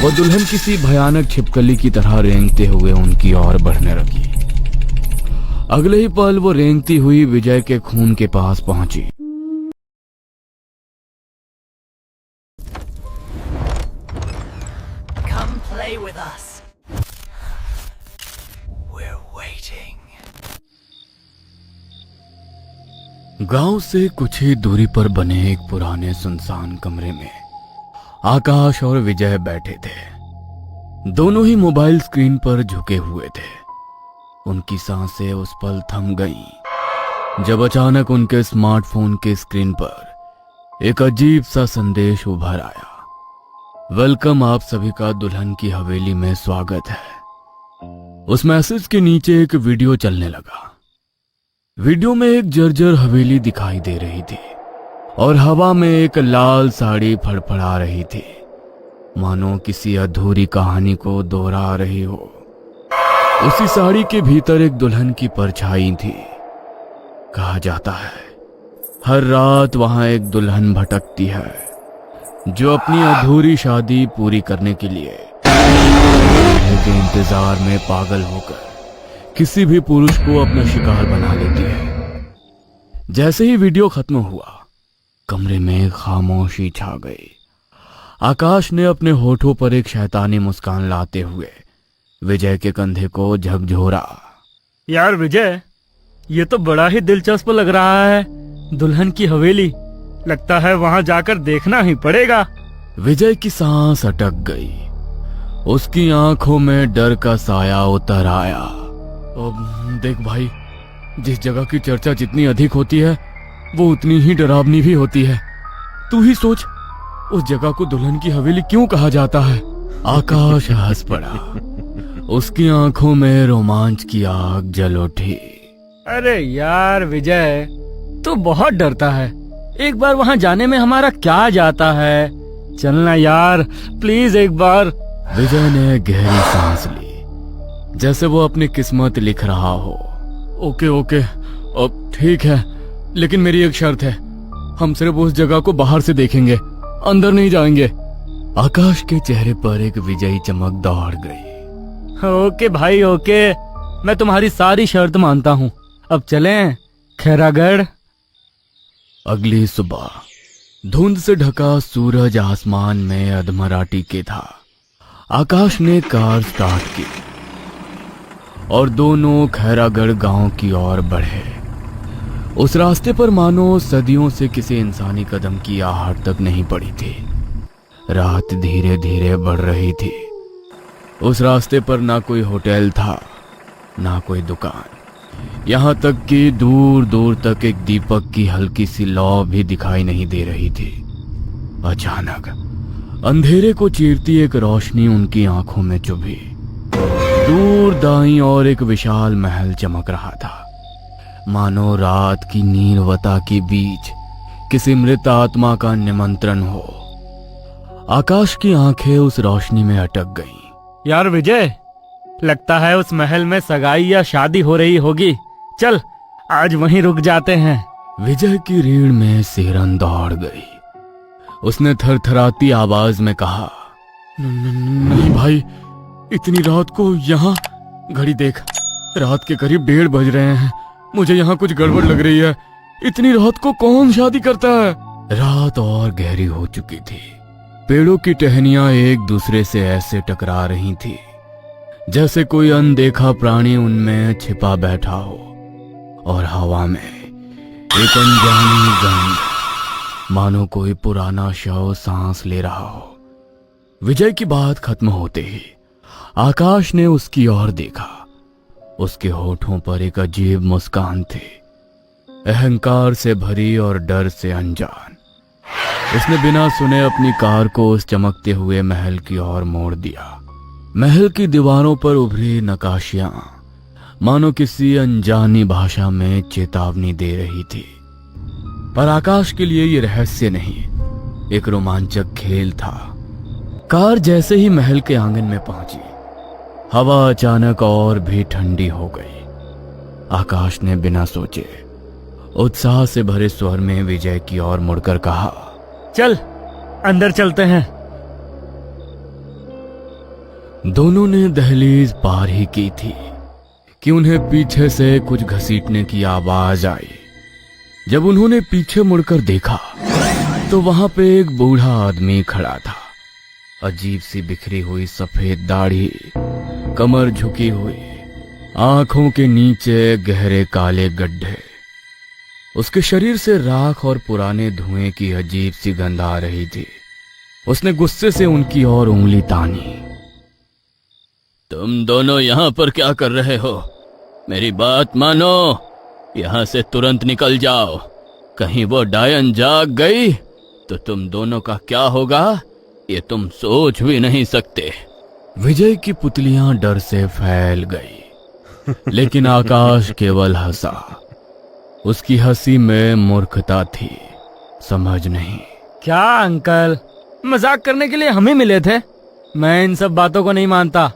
वो दुल्हन किसी भयानक छिपकली की तरह रेंगते हुए उनकी ओर बढ़ने लगी। अगले ही पल वो रेंगती हुई विजय के खून के पास पहुंची। Come play with us. We're waiting. गांव से कुछ ही दूरी पर बने एक पुराने सुनसान कमरे में आकाश और विजय बैठे थे। दोनों ही मोबाइल स्क्रीन पर झुके हुए थे। उनकी सांसें उस पल थम गईं जब अचानक उनके स्मार्टफोन के स्क्रीन पर एक अजीब सा संदेश उभर आया। वेलकम, आप सभी का दुल्हन की हवेली में स्वागत है। उस मैसेज के नीचे एक वीडियो चलने लगा। वीडियो में एक जर्जर हवेली दिखाई दे रही थी और हवा में एक लाल साड़ी फड़फड़ा रही थी, मानो किसी अधूरी कहानी को दोहरा रही हो। उसी साड़ी के भीतर एक दुल्हन की परछाई थी। कहा जाता है हर रात वहां एक दुल्हन भटकती है जो अपनी अधूरी शादी पूरी करने के लिए के इंतजार में पागल होकर किसी भी पुरुष को अपना शिकार बना लेती है। जैसे ही वीडियो खत्म हुआ, कमरे में खामोशी छा गई। आकाश ने अपने होठों पर एक शैतानी मुस्कान लाते हुए विजय के कंधे को झकझोरा। यार विजय, ये तो बड़ा ही दिलचस्प लग रहा है। दुल्हन की हवेली, लगता है वहां जाकर देखना ही पड़ेगा। विजय की सांस अटक गई। उसकी आंखों में डर का साया उतर आया। देख भाई, जिस जगह की चर्चा जितनी अधिक होती है वो उतनी ही डरावनी भी होती है। तू ही सोच, उस जगह को दुल्हन की हवेली क्यों कहा जाता है? आकाश हंस पड़ा। उसकी आंखों में रोमांच की आग जल उठी। अरे यार विजय, तू बहुत डरता है। एक बार वहां जाने में हमारा क्या जाता है? चलना यार, प्लीज एक बार। विजय ने गहरी सांस ली, जैसे वो अपनी किस्मत लिख रहा हो। ओके ओके, अब ठीक है, लेकिन मेरी एक शर्त है। हम सिर्फ उस जगह को बाहर से देखेंगे, अंदर नहीं जाएंगे। आकाश के चेहरे पर एक विजयी चमक दौड़ गई। ओके भाई ओके, मैं तुम्हारी सारी शर्त मानता हूँ। अब चलें खैरागढ़। अगली सुबह धुंध से ढका सूरज आसमान में अधमराटी के था। आकाश ने कार स्टार्ट की और दोनों खैरागढ़ गांव की ओर बढ़े। उस रास्ते पर मानो सदियों से किसी इंसानी कदम की आहट तक नहीं पड़ी थी। रात धीरे धीरे बढ़ रही थी। उस रास्ते पर ना कोई होटल था, ना कोई दुकान, यहाँ तक कि दूर दूर तक एक दीपक की हल्की सी लौ भी दिखाई नहीं दे रही थी। अचानक अंधेरे को चीरती एक रोशनी उनकी आंखों में चुभी। दूर दाईं ओर एक विशाल महल चमक रहा था, मानो रात की नीरवता के बीच किसी मृत आत्मा का निमंत्रण हो। आकाश की आंखें उस रोशनी में अटक गईं। यार विजय, लगता है उस महल में सगाई या शादी हो रही होगी। चल आज वहीं रुक जाते हैं। विजय की रीढ़ में सिरन दौड़ गई। उसने थरथराती आवाज में कहा, नहीं भाई, इतनी रात को यहाँ? घड़ी देख, रात के करीब 1:30 बज रहे हैं। मुझे यहाँ कुछ गड़बड़ लग रही है। इतनी रात को कौन शादी करता है? रात और गहरी हो चुकी थी। पेड़ों की टहनियां एक दूसरे से ऐसे टकरा रही थी जैसे कोई अनदेखा प्राणी उनमें छिपा बैठा हो, और हवा में एक अनजानी गंध, मानो कोई पुराना शव सांस ले रहा हो। विजय की बात खत्म होते ही आकाश ने उसकी ओर देखा। उसके होठों पर एक अजीब मुस्कान थी, अहंकार से भरी और डर से अनजान। उसने बिना सुने अपनी कार को उस चमकते हुए महल की ओर मोड़ दिया। महल की दीवारों पर उभरी नक्काशियां मानो किसी अनजानी भाषा में चेतावनी दे रही थी। पर आकाश के लिए ये रहस्य नहीं, एक रोमांचक खेल था। कार जैसे ही महल के आंगन में पहुंची, हवा अचानक और भी ठंडी हो गई। आकाश ने बिना सोचे उत्साह से भरे स्वर में विजय की ओर मुड़कर कहा, चल अंदर चलते हैं। दोनों ने दहलीज पार ही की थी कि उन्हें पीछे से कुछ घसीटने की आवाज आई। जब उन्होंने पीछे मुड़कर देखा तो वहां पे एक बूढ़ा आदमी खड़ा था। अजीब सी बिखरी हुई सफेद दाढ़ी, कमर झुकी हुई, आंखों के नीचे गहरे काले गड्ढे। उसके शरीर से राख और पुराने धुएं की अजीब सी गंध आ रही थी। उसने गुस्से से उनकी ओर उंगली तानी। तुम दोनों यहां पर क्या कर रहे हो? मेरी बात मानो, यहां से तुरंत निकल जाओ। कहीं वो डायन जाग गई तो तुम दोनों का क्या होगा ये तुम सोच भी नहीं सकते। विजय की पुतलियां डर से फैल गई, लेकिन आकाश केवल हंसा। उसकी हंसी में मूर्खता थी, समझ नहीं। क्या अंकल, मजाक करने के लिए हम ही मिले थे? मैं इन सब बातों को नहीं मानता।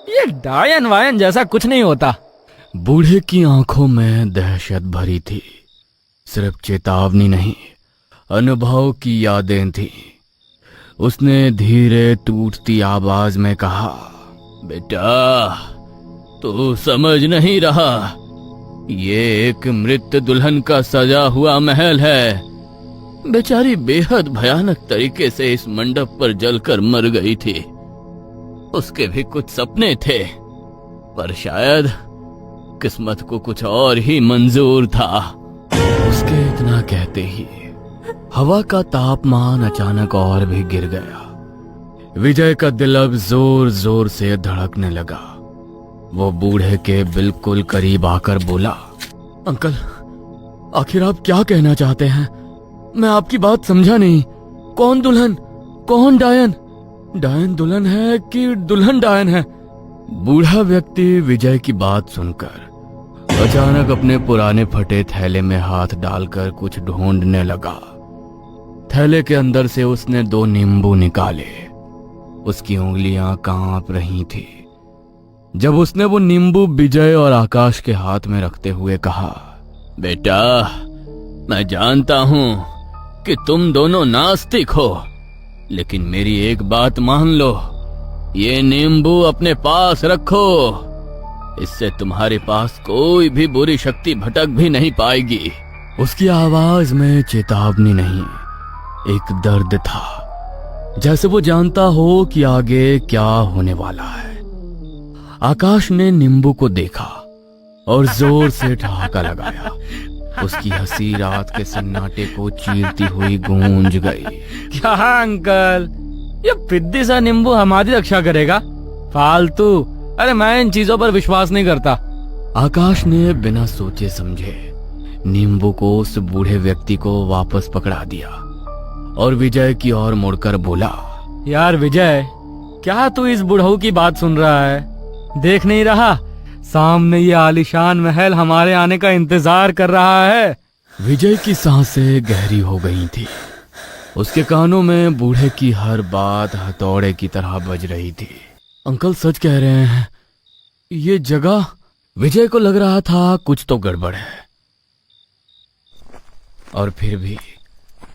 ये डायन वायन जैसा कुछ नहीं होता। बूढ़े की आंखों में दहशत भरी थी। सिर्फ चेतावनी नहीं, अनुभव की यादें थी। उसने धीरे टूटती आवाज में कहा, बेटा तू समझ नहीं रहा, ये एक मृत दुल्हन का सजा हुआ महल है। बेचारी बेहद भयानक तरीके से इस मंडप पर जलकर मर गई थी। उसके भी कुछ सपने थे, पर शायद किस्मत को कुछ और ही मंजूर था। उसके इतना कहते ही हवा का तापमान अचानक और भी गिर गया। विजय का दिल अब जोर जोर से धड़कने लगा। वो बूढ़े के बिल्कुल करीब आकर बोला, अंकल आखिर आप क्या कहना चाहते हैं? मैं आपकी बात समझा नहीं। कौन दुल्हन, कौन डायन? डायन दुल्हन है कि दुल्हन डायन है? बूढ़ा व्यक्ति विजय की बात सुनकर अचानक अपने पुराने फटे थैले में हाथ डालकर कुछ ढूंढने लगा। थैले के अंदर से उसने 2 नींबू निकाले। उसकी उंगलियां कांप रही थी। जब उसने वो नींबू विजय और आकाश के हाथ में रखते हुए कहा, बेटा मैं जानता हूं कि तुम दोनों नास्तिक हो, लेकिन मेरी एक बात मान लो, ये नींबू अपने पास रखो। इससे तुम्हारे पास कोई भी बुरी शक्ति भटक भी नहीं पाएगी। उसकी आवाज में चेतावनी नहीं, एक दर्द था, जैसे वो जानता हो कि आगे क्या होने वाला है। आकाश ने नींबू को देखा और जोर से ठहाका लगाया। उसकी हंसी रात के सन्नाटे को चीरती हुई गूंज गई। क्या अंकल, ये फिद्दी सा नींबू हमारी रक्षा करेगा? फालतू, अरे मैं इन चीजों पर विश्वास नहीं करता। आकाश ने बिना सोचे समझे नींबू को उस बूढ़े व्यक्ति को वापस पकड़ा दिया और विजय की ओर मुड़कर बोला, यार विजय, क्या तू इस बुढ़ऊ की बात सुन रहा है? देख नहीं रहा सामने ये आलीशान महल हमारे आने का इंतजार कर रहा है। विजय की सांसें गहरी हो गई थी। उसके कानों में बूढ़े की हर बात हथौड़े की तरह बज रही थी। अंकल सच कह रहे हैं, ये जगह। विजय को लग रहा था कुछ तो गड़बड़ है, और फिर भी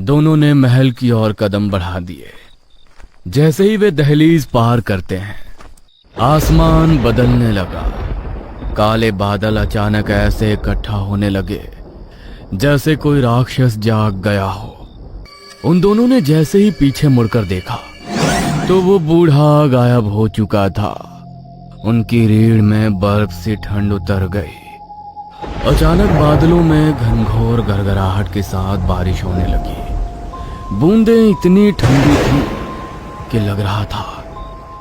दोनों ने महल की ओर कदम बढ़ा दिए। जैसे ही वे दहलीज पार करते हैं, आसमान बदलने लगा। काले बादल अचानक ऐसे इकट्ठा होने लगे जैसे कोई राक्षस जाग गया हो। उन दोनों ने जैसे ही पीछे मुड़कर देखा तो वो बूढ़ा गायब हो चुका था। उनकी रीढ़ में बर्फ सी ठंड उतर गई। अचानक बादलों में घनघोर गड़गड़ाहट के साथ बारिश होने लगी। बूंदें इतनी ठंडी थी कि लग रहा था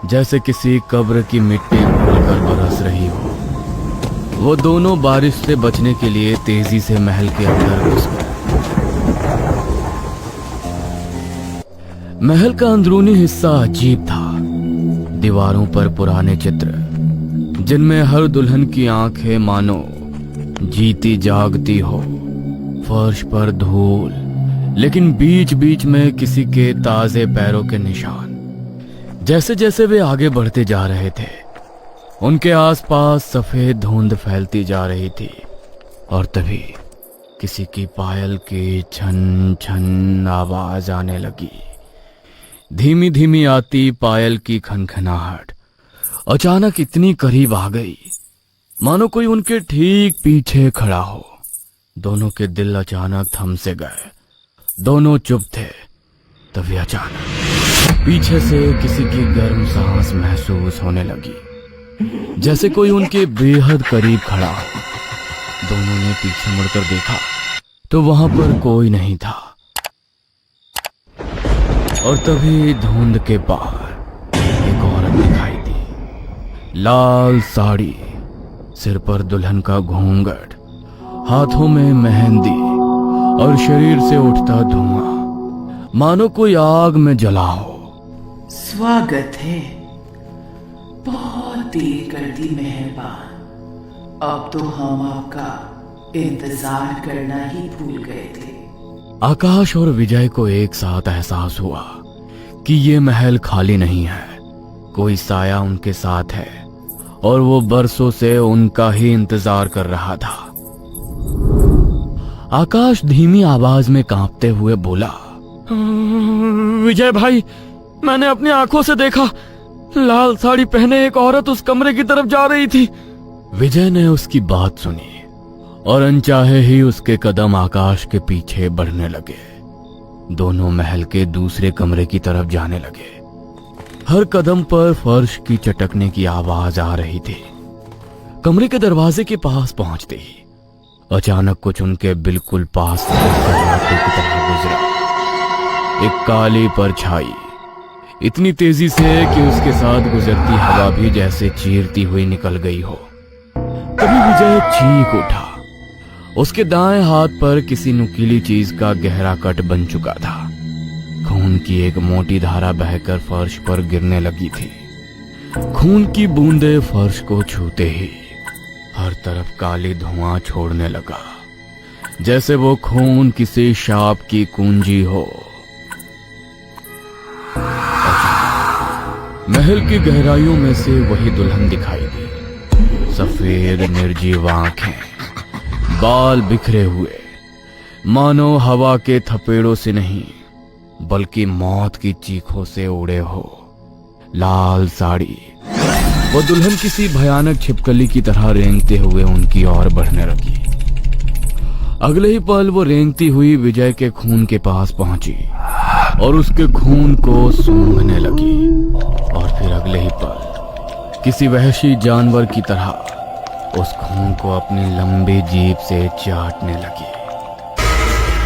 जैसे किसी कब्र की मिट्टी खोलकर बरस रही हो। वो दोनों बारिश से बचने के लिए तेजी से महल के अंदर घुस गए। महल का अंदरूनी हिस्सा अजीब था। दीवारों पर पुराने चित्र, जिनमें हर दुल्हन की आंखें मानो जीती जागती हो। फर्श पर धूल, लेकिन बीच बीच में किसी के ताजे पैरों के निशान। जैसे जैसे वे आगे बढ़ते जा रहे थे, उनके आसपास सफेद धुंध फैलती जा रही थी, और तभी किसी की पायल की छन छन आवाज आने लगी। धीमी धीमी आती पायल की खनखनाहट अचानक इतनी करीब आ गई मानो कोई उनके ठीक पीछे खड़ा हो। दोनों के दिल अचानक थम से गए। दोनों चुप थे। तभी अचानक पीछे से किसी की गर्म सांस महसूस होने लगी, जैसे कोई उनके बेहद करीब खड़ा हो। दोनों ने पीछे मुड़कर देखा तो वहां पर कोई नहीं था। और तभी धुंध के पार एक औरत दिखाई दी। लाल साड़ी, सिर पर दुल्हन का घूंघट, हाथों में मेहंदी और शरीर से उठता धुआं मानो कोई आग में जला हो। स्वागत है। बहुत देर कर दी मेहरबान। अब तो हम आपका इंतजार करना ही भूल गए थे। आकाश और विजय को एक साथ एहसास हुआ कि ये महल खाली नहीं है। कोई साया उनके साथ है और वो बरसों से उनका ही इंतजार कर रहा था। आकाश धीमी आवाज में कांपते हुए बोला, विजय भाई, मैंने अपनी आंखों से देखा, लाल साड़ी पहने एक औरत उस कमरे की तरफ जा रही थी। विजय ने उसकी बात सुनी और अनचाहे ही उसके कदम आकाश के पीछे बढ़ने लगे। दोनों महल के दूसरे कमरे की तरफ जाने लगे। हर कदम पर फर्श की चटकने की आवाज आ रही थी। कमरे के दरवाजे के पास पहुंचते ही अचानक कुछ उनके बिल्कुल पास से कर्राटे की तरह गुजरा। एक काली परछाई इतनी तेजी से कि उसके साथ गुजरती हवा भी जैसे चीरती हुई निकल गई हो। तभी विजय चीख उठा। उसके दाएं हाथ पर किसी नुकीली चीज का गहरा कट बन चुका था। खून की एक मोटी धारा बहकर फर्श पर गिरने लगी थी। खून की बूंदें फर्श को छूते ही हर तरफ काली धुआं छोड़ने लगा, जैसे वो खून किसी शाप की कुंजी हो। महल की गहराइयों में से वही दुल्हन दिखाई दी। सफेद निर्जीव आंखें, बाल बिखरे हुए, मानो हवा के थपेड़ों से नहीं बल्कि मौत की चीखों से उड़े हो। लाल साड़ी, वो दुल्हन किसी भयानक छिपकली की तरह रेंगते हुए उनकी ओर बढ़ने लगी। अगले ही पल वो रेंगती हुई विजय के खून के पास पहुंची और उसके खून को सूंघने लगी। और फिर अगले ही पल किसी वहशी जानवर की तरह उस खून को अपनी लंबी जीभ से चाटने लगी।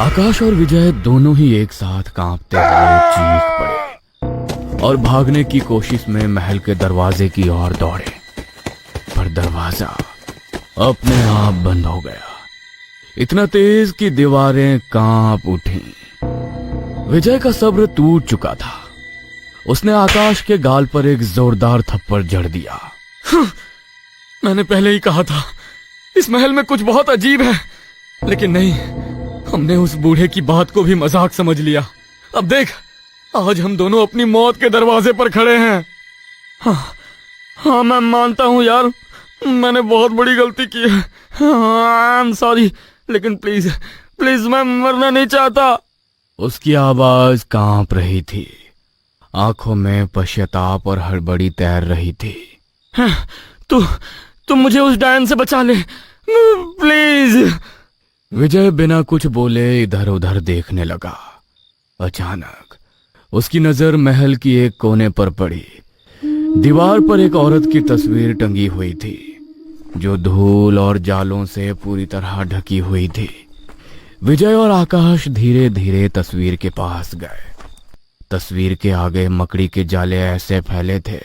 आकाश और विजय दोनों ही एक साथ कांपते हुए चीख पड़े और भागने की कोशिश में महल के दरवाजे की ओर दौड़े, पर दरवाजा अपने आप बंद हो गया, इतना तेज कि दीवारें कांप उठी। विजय का सब्र टूट चुका था। उसने आकाश के गाल पर एक जोरदार थप्पड़ जड़ दिया। मैंने पहले ही कहा था इस महल में कुछ बहुत अजीब है, लेकिन नहीं, हमने उस बूढ़े की बात को भी मजाक समझ लिया। अब देख, आज हम दोनों अपनी मौत के दरवाजे पर खड़े हैं। हाँ, मैं मानता हूँ यार, मैंने बहुत बड़ी गलती की है। आई एम सॉरी, लेकिन प्लीज प्लीज, मैं मरना नहीं चाहता। उसकी आवाज कांप रही थी, आंखों में पश्चाताप और हड़बड़ी तैर रही थी। तुम मुझे उस डायन से बचा ले, प्लीज। विजय बिना कुछ बोले इधर उधर देखने लगा। अचानक उसकी नजर महल की एक कोने पर पड़ी। दीवार पर एक औरत की तस्वीर टंगी हुई थी, जो धूल और जालों से पूरी तरह ढकी हुई थी। विजय और आकाश धीरे धीरे तस्वीर के पास गए। तस्वीर के आगे मकड़ी के जाले ऐसे फैले थे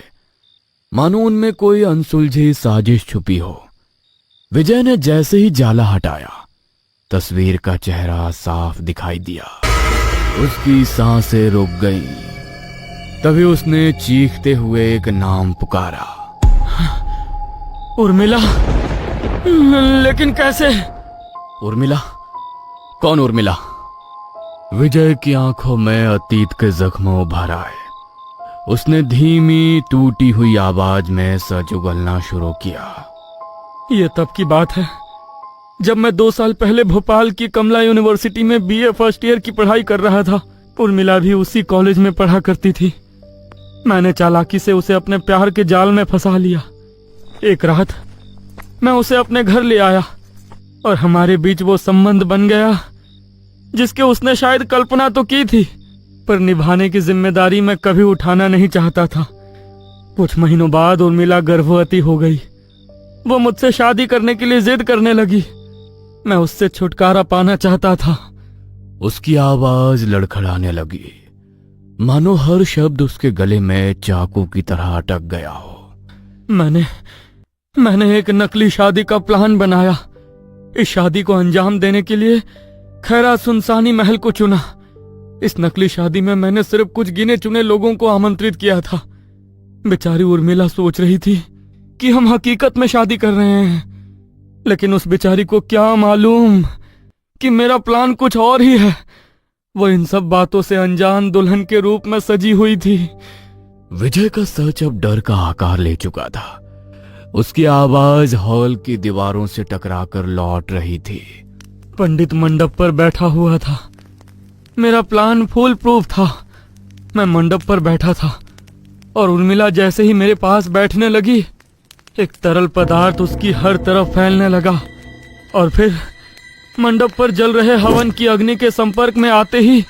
मानो उनमें कोई अनसुलझी साजिश छुपी हो। विजय ने जैसे ही जाला हटाया, तस्वीर का चेहरा साफ दिखाई दिया। उसकी सांसें रुक गईं। तभी उसने चीखते हुए एक नाम पुकारा, उर्मिला। लेकिन कैसे? उर्मिला? कौन उर्मिला? विजय की आंखों में अतीत के जख्म उभर आए। उसने धीमी टूटी हुई आवाज में सच उगलना शुरू किया। यह तब की बात है जब मैं 2 साल पहले भोपाल की कमला यूनिवर्सिटी में बीए फर्स्ट ईयर की पढ़ाई कर रहा था। उर्मिला भी उसी कॉलेज में पढ़ा करती थी। मैंने चालाकी से उसे अपने प्यार के जाल में फंसा लिया। एक रात मैं उसे अपने घर ले आया और हमारे बीच वो संबंध बन गया जिसके उसने शायद कल्पना तो की थी, पर निभाने की जिम्मेदारी मैं कभी उठाना नहीं चाहता था। कुछ महीनों बाद उर्मिला गर्भवती हो गई। वो मुझसे शादी करने के लिए जिद करने लगी। मैं उससे छुटकारा पाना चाहता था। उसकी आवाज लड़खड़ाने लगी, मानो हर शब्द उसके गले में चाकू की तरह अटक गया हो। मैंने एक नकली शादी का प्लान बनाया। इस शादी को अंजाम देने के लिए खैरा सुनसानी महल को चुना। इस नकली शादी में मैंने सिर्फ कुछ गिने चुने लोगों को आमंत्रित किया था। बेचारी उर्मिला सोच रही थी कि हम हकीकत में शादी कर रहे हैं, लेकिन उस बेचारी को क्या मालूम कि मेरा प्लान कुछ और ही है। वो इन सब बातों से अनजान दुल्हन के रूप में सजी हुई थी। विजय का सच अब डर का आकार ले चुका था। उसकी आवाज हॉल की दीवारों से टकराकर लौट रही थी। पंडित मंडप पर बैठा हुआ था। मेरा प्लान फुल प्रूफ था। मैं मंडप पर बैठा था और उर्मिला जैसे ही मेरे पास बैठने लगी, एक तरल पदार्थ उसकी हर तरफ फैलने लगा और फिर मंडप पर जल रहे हवन की अग्नि के संपर्क में आते ही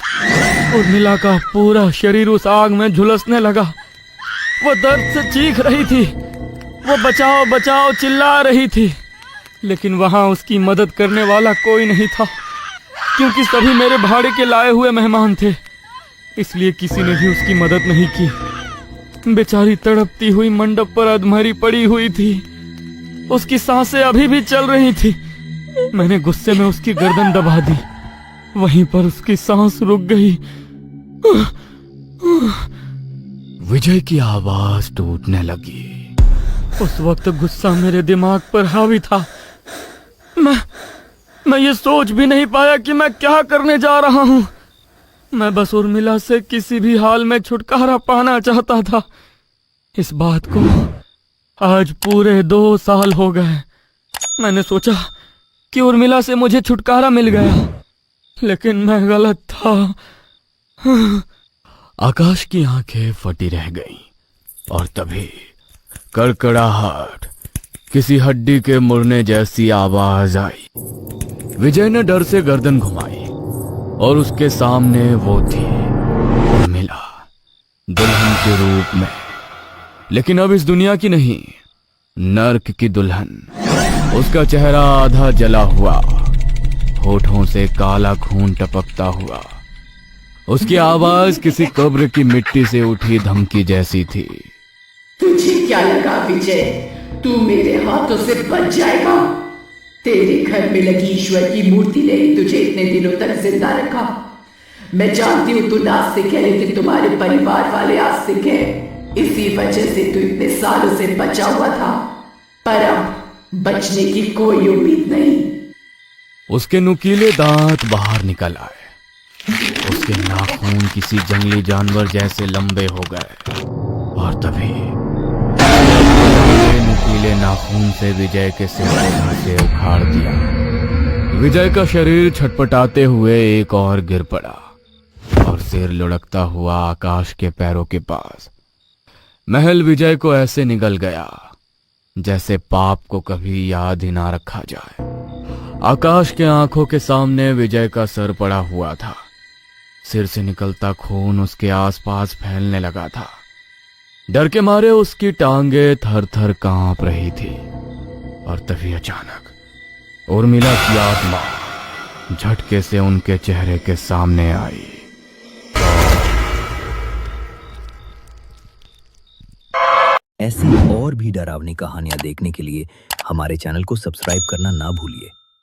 उर्मिला का पूरा शरीर उस आग में झुलसने लगा। वो दर्द से चीख रही थी। वो बचाओ बचाओ चिल्ला रही थी, लेकिन वहां उसकी मदद करने वाला कोई नहीं था, क्योंकि सभी मेरे भाड़े के लाए हुए मेहमान थे। इसलिए किसी ने भी उसकी मदद नहीं की। बेचारी तड़पती हुई मंडप पर अधमरी पड़ी हुई थी। उसकी सांसें अभी भी चल रही थी। मैंने गुस्से में उसकी गर्दन दबा दी। वहीं पर उसकी सांस रुक गई। विजय की आवाज टूटने लगी। उस वक्त गुस्सा मेरे दिमाग पर हावी था। मैं ये सोच भी नहीं पाया कि मैं क्या करने जा रहा हूं। मैं बस उर्मिला से किसी भी हाल में छुटकारा पाना चाहता था। इस बात को आज पूरे 2 साल हो गए। मैंने सोचा कि उर्मिला से मुझे छुटकारा मिल गया, लेकिन मैं गलत था। आकाश की आंखें फटी रह गईं और तभी कड़कड़ाहट, किसी हड्डी के मुड़ने जैसी आवाज आई। विजय ने डर से गर्दन घुमाई और उसके सामने वो थी उर्मिला, दुल्हन के रूप में, लेकिन अब इस दुनिया की नहीं, नर्क की दुल्हन। उसका चेहरा आधा जला हुआ, होठों से काला खून टपकता हुआ। उसकी आवाज किसी कब्र की मिट्टी से उठी धमकी जैसी थी। तुझे क्या लगा विजय, तू मेरे हाथों से बच जाएगा? तेरे घर में लगी ईश्वर की मूर्ति ने ही तुझे इतने दिनों तक जिंदा रखा। मैं जानती हूँ तू नास्तिक है, लेकिन तुम्हारे परिवार वाले आस्तिक हैं। इसी वजह से तू इतने सालों से बचा हुआ था, पर अब बचने की कोई उम्मीद नहीं। उसके नुकीले दांत बाहर निकल आए। उसके नाखून किसी जंगली जानवर जैसे लंबे हो गए और तभी नुकीले नाखून से विजय के सिर से उखाड़ दिया। विजय का शरीर छटपटाते हुए एक और गिर पड़ा और सिर लुढ़कता हुआ आकाश के पैरों के पास। महल विजय को ऐसे निगल गया जैसे पाप को कभी याद ही ना रखा जाए। आकाश के आंखों के सामने विजय का सर पड़ा हुआ था। सिर से निकलता खून उसके आसपास फैलने लगा था। डर के मारे उसकी टांगे थर थर कांप रही थी और तभी अचानक उर्मिला की आत्मा झटके से उनके चेहरे के सामने आई। ऐसी और भी डरावनी कहानियां देखने के लिए हमारे चैनल को सब्सक्राइब करना ना भूलिए।